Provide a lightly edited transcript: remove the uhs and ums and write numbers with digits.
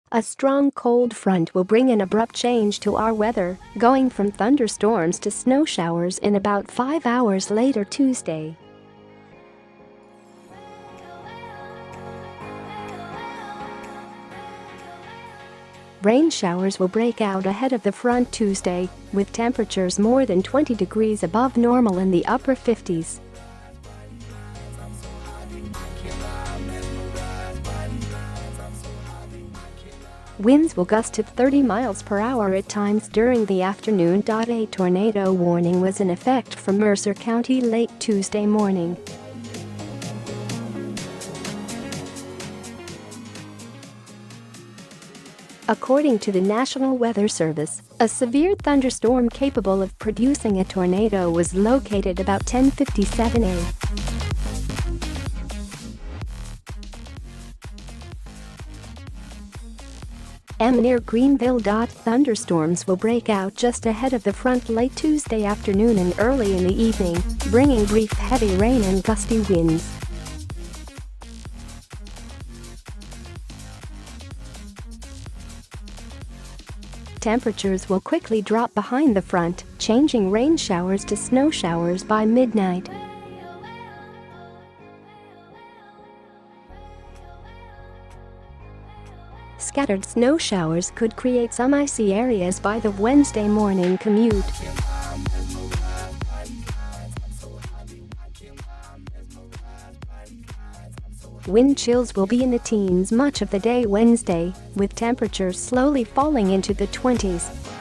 A strong cold front will bring an abrupt change to our weather, going from thunderstorms to snow showers in about 5 hours later Tuesday. Rain showers will break out ahead of the front Tuesday, with temperatures more than 20 degrees above normal in the upper 50s. Winds will gust to 30 miles per hour at times during the afternoon. A tornado warning was in effect for Mercer County late Tuesday morning. According to the National Weather Service, a severe thunderstorm capable of producing a tornado was located about 10:57 a.m. near Greenville. Thunderstorms will break out just ahead of the front late Tuesday afternoon and early in the evening, bringing brief heavy rain and gusty winds. Temperatures will quickly drop behind the front, changing rain showers to snow showers by midnight. Scattered snow showers could create some icy areas by the Wednesday morning commute. Wind chills will be in the teens much of the day Wednesday, with temperatures slowly falling into the 20s.